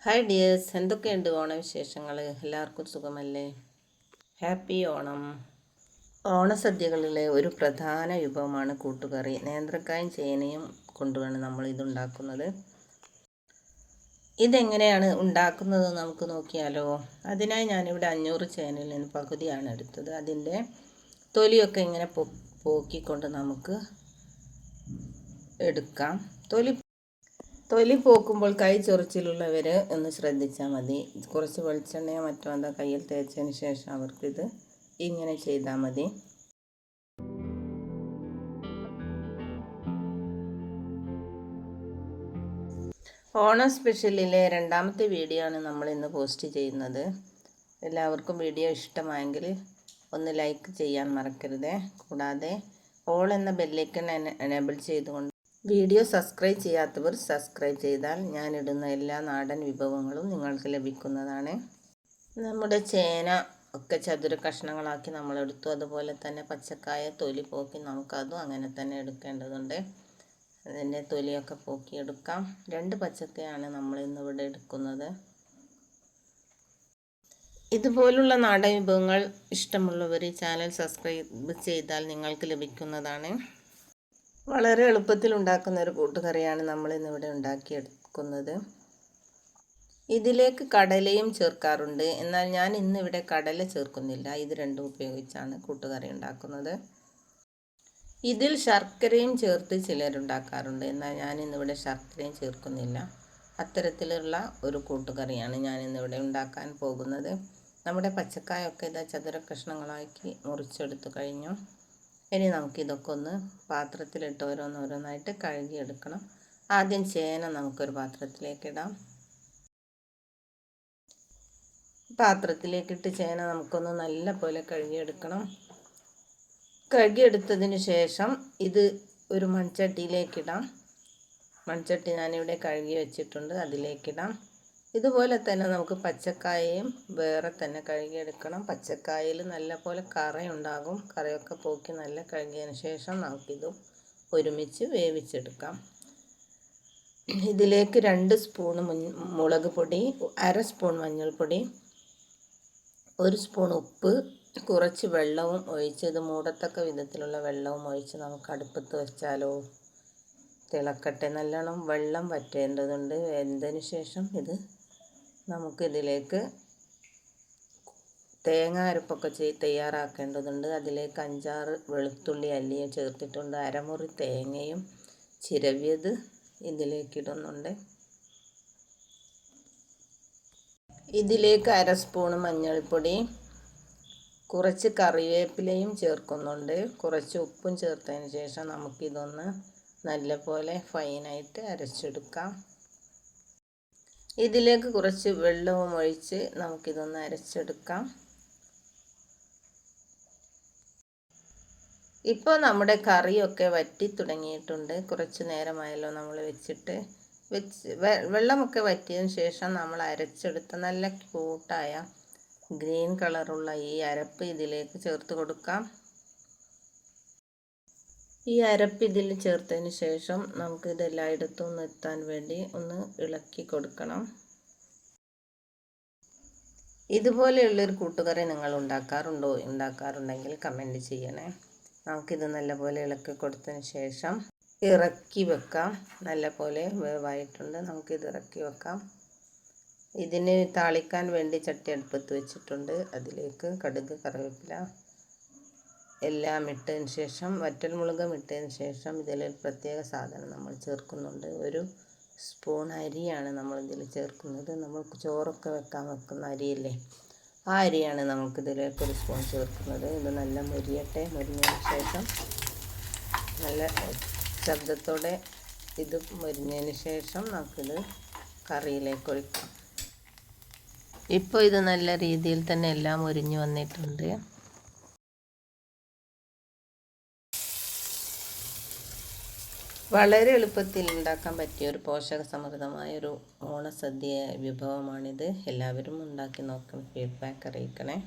Hi dears, എന്തൊക്കെയുണ്ട് ഓണവിശേഷങ്ങൾ? എല്ലാവർക്കും സുഖമല്ലേ? ഹാപ്പി ഓണം. ഓണസദ്യകളിലെ ഒരു പ്രധാന വിഭവമാണ് കൂട്ടുകറി. നേന്ത്രക്കായും ചേനയും കൊണ്ടുമാണ് നമ്മൾ ഇതുണ്ടാക്കുന്നത്. ഇതെങ്ങനെയാണ് ഉണ്ടാക്കുന്നത് നമുക്ക് നോക്കിയാലോ? അതിനായി ഞാനിവിടെ 500 ചേനയിൽ നിന്ന് പകുതിയാണ് എടുത്തത്. അതിൻ്റെ തൊലിയൊക്കെ ഇങ്ങനെ പോക്കിക്കൊണ്ട് നമുക്ക് എടുക്കാം. തൊലി പോക്കുമ്പോൾ കൈ ചൊറിച്ചിലുള്ളവർ ഒന്ന് ശ്രദ്ധിച്ചാൽ മതി. കുറച്ച് വെളിച്ചെണ്ണയോ മറ്റോ എന്താ കയ്യിൽ തേച്ചതിന് ശേഷം അവർക്കിത് ഇങ്ങനെ ചെയ്താൽ മതി. ഓണം സ്പെഷ്യലിലെ രണ്ടാമത്തെ വീഡിയോ ആണ് നമ്മൾ ഇന്ന് പോസ്റ്റ് ചെയ്യുന്നത്. എല്ലാവർക്കും വീഡിയോ ഇഷ്ടമായെങ്കിൽ ഒന്ന് ലൈക്ക് ചെയ്യാൻ മറക്കരുത്. കൂടാതെ ഓൾ എന്ന ബെല്ലൈക്കൺ എനേബിൾ ചെയ്തുകൊണ്ട് വീഡിയോ സബ്സ്ക്രൈബ് ചെയ്യാത്തവർ സബ്സ്ക്രൈബ് ചെയ്താൽ ഞാനിടുന്ന എല്ലാ നാടൻ വിഭവങ്ങളും നിങ്ങൾക്ക് ലഭിക്കുന്നതാണ്. നമ്മുടെ ചേന ഒക്കെ ചതുര കഷ്ണങ്ങളാക്കി നമ്മളെടുത്തു. അതുപോലെ തന്നെ പച്ചക്കായ തൊലി പോക്കി നമുക്കതും അങ്ങനെ തന്നെ എടുക്കേണ്ടതുണ്ട്. അതിൻ്റെ തൊലിയൊക്കെ പോക്കിയെടുക്കാം. 2 പച്ചക്കയാണ് നമ്മൾ ഇന്നിവിടെ എടുക്കുന്നത്. ഇതുപോലുള്ള നാടൻ വിഭവങ്ങൾ ഇഷ്ടമുള്ളവർ ഈ ചാനൽ സബ്സ്ക്രൈബ് ചെയ്താൽ നിങ്ങൾക്ക് ലഭിക്കുന്നതാണ്. വളരെ എളുപ്പത്തിൽ ഉണ്ടാക്കുന്ന ഒരു കൂട്ടുകറിയാണ് നമ്മൾ ഇന്നിവിടെ ഉണ്ടാക്കിയെടുക്കുന്നത്. ഇതിലേക്ക് കടലയും ചേർക്കാറുണ്ട്. എന്നാൽ ഞാൻ ഇന്നിവിടെ കടല ചേർക്കുന്നില്ല. ഇത് രണ്ടും ഉപയോഗിച്ചാണ് കൂട്ടുകറി ഉണ്ടാക്കുന്നത്. ഇതിൽ ശർക്കരയും ചേർത്ത് ചിലരുണ്ടാക്കാറുണ്ട്. എന്നാൽ ഞാൻ ഇന്നിവിടെ ശർക്കരയും ചേർക്കുന്നില്ല. അത്തരത്തിലുള്ള ഒരു കൂട്ടുകറിയാണ് ഞാൻ ഇന്നിവിടെ ഉണ്ടാക്കാൻ പോകുന്നത്. നമ്മുടെ പച്ചക്കായൊക്കെ ഇതാ ചതുര കഷ്ണങ്ങളാക്കി മുറിച്ചെടുത്തു കഴിഞ്ഞു. ഇനി നമുക്കിതൊക്കെ ഒന്ന് പാത്രത്തിലിട്ട് ഓരോന്നോരോന്നായിട്ട് കഴുകിയെടുക്കണം. ആദ്യം ചേന നമുക്കൊരു പാത്രത്തിലേക്കിടാം. പാത്രത്തിലേക്കിട്ട് ചേന നമുക്കൊന്ന് നല്ല പോലെ കഴുകിയെടുക്കണം. കഴുകിയെടുത്തതിന് ശേഷം ഇത് ഒരു മൺചട്ടിയിലേക്കിടാം. മൺചട്ടി ഞാനിവിടെ കഴുകി വെച്ചിട്ടുണ്ട്, അതിലേക്കിടാം. ഇതുപോലെ തന്നെ നമുക്ക് പച്ചക്കായയും വേറെ തന്നെ കഴുകിയെടുക്കണം. പച്ചക്കായയിൽ നല്ല പോലെ കറയുണ്ടാകും. കറയൊക്കെ പോക്കി നല്ല കഴുകിയതിന് ശേഷം നമുക്കിത് ഒരുമിച്ച് വേവിച്ചെടുക്കാം. ഇതിലേക്ക് 2 സ്പൂൺ മുളക് പൊടി, 1/2 സ്പൂൺ മഞ്ഞൾപ്പൊടി, 1 സ്പൂൺ ഉപ്പ്, കുറച്ച് വെള്ളവും ഒഴിച്ച് ഇത് മൂടത്തക്ക വിധത്തിലുള്ള വെള്ളവും ഒഴിച്ച് നമുക്ക് അടുപ്പത്ത് വെച്ചാലോ? തിളക്കട്ടെ. നല്ലോണം വെള്ളം വറ്റേണ്ടതുണ്ട്. വെന്തതിന് ശേഷം ഇത് നമുക്കിതിലേക്ക് തേങ്ങ അരപ്പൊക്കെ തയ്യാറാക്കേണ്ടതുണ്ട്. അതിലേക്ക് 5-6 വെളുത്തുള്ളി അല്ലിയും ചേർത്തിട്ടുണ്ട്. അരമുറി തേങ്ങയും ചിരവിയത് ഇതിലേക്കിടുന്നുണ്ട്. ഇതിലേക്ക് 1/2 സ്പൂൺ മഞ്ഞൾപ്പൊടി, കുറച്ച് കറിവേപ്പിലയും ചേർക്കുന്നുണ്ട്. കുറച്ച് ഉപ്പും ചേർത്തതിന് ശേഷം നമുക്കിതൊന്ന് നല്ലപോലെ ഫൈനായിട്ട് അരച്ചെടുക്കാം. ഇതിലേക്ക് കുറച്ച് വെള്ളവും ഒഴിച്ച് നമുക്കിതൊന്ന് അരച്ചെടുക്കാം. ഇപ്പോൾ നമ്മുടെ കറിയൊക്കെ വറ്റി തുടങ്ങിയിട്ടുണ്ട്. കുറച്ച് നേരമായല്ലോ നമ്മൾ വെള്ളമൊക്കെ വറ്റിയതിന് ശേഷം നമ്മൾ അരച്ചെടുത്ത നല്ല ക്യൂട്ടായ ഗ്രീൻ കളറുള്ള ഈ അരപ്പ് ഇതിലേക്ക് ചേർത്ത് കൊടുക്കാം. ഈ അരപ്പ് ഇതിൽ ചേർത്തതിന് ശേഷം നമുക്ക് ഇതെല്ലായിടത്തും ഒന്ന് എത്താൻ വേണ്ടി ഒന്ന് ഇളക്കി കൊടുക്കണം. ഇതുപോലെയുള്ളൊരു കൂട്ടുകറി നിങ്ങൾ ഉണ്ടാക്കാറുണ്ടെങ്കിൽ കമൻറ്റ് ചെയ്യണേ. നമുക്കിത് നല്ലപോലെ ഇളക്കി കൊടുത്തതിന് ശേഷം ഇറക്കി വെക്കാം. നല്ലപോലെ വേവായിട്ടുണ്ട്. നമുക്കിത് ഇറക്കി വെക്കാം. ഇതിന് താളിക്കാൻ വേണ്ടി ചട്ടി അടുപ്പത്ത് വെച്ചിട്ടുണ്ട്. അതിലേക്ക് കടുക്, കറിവേപ്പില എല്ലാം ഇട്ടതിന് ശേഷം വറ്റൽമുളകും ഇട്ടതിന് ശേഷം ഇതിലൊരു പ്രത്യേക സാധനം നമ്മൾ ചേർക്കുന്നുണ്ട്. 1 സ്പൂൺ അരിയാണ് നമ്മൾ ഇതിൽ ചേർക്കുന്നത്. നമ്മൾ ചോറൊക്കെ വെക്കുന്ന അരിയില്ലേ, ആ അരിയാണ് നമുക്കിതിലേക്ക് 1 സ്പൂൺ ചേർക്കുന്നത്. ഇത് നല്ല മുരിയട്ടെ. മുരിഞ്ഞതിന് ശേഷം നല്ല ശബ്ദത്തോടെ ഇത് മുരിഞ്ഞതിന് ശേഷം നമുക്കിത് കറിയിലേക്ക് ഒഴിക്കാം. ഇപ്പോൾ ഇത് നല്ല രീതിയിൽ തന്നെ എല്ലാം മുരിഞ്ഞു വന്നിട്ടുണ്ട്. വളരെ എളുപ്പത്തിൽ ഉണ്ടാക്കാൻ പറ്റിയ ഒരു പോഷകസമൃദ്ധമായൊരു ഓണസദ്യ വിഭവമാണിത്. എല്ലാവരും ഉണ്ടാക്കി നോക്കണം. ഫീഡ്ബാക്ക് അറിയിക്കണേ.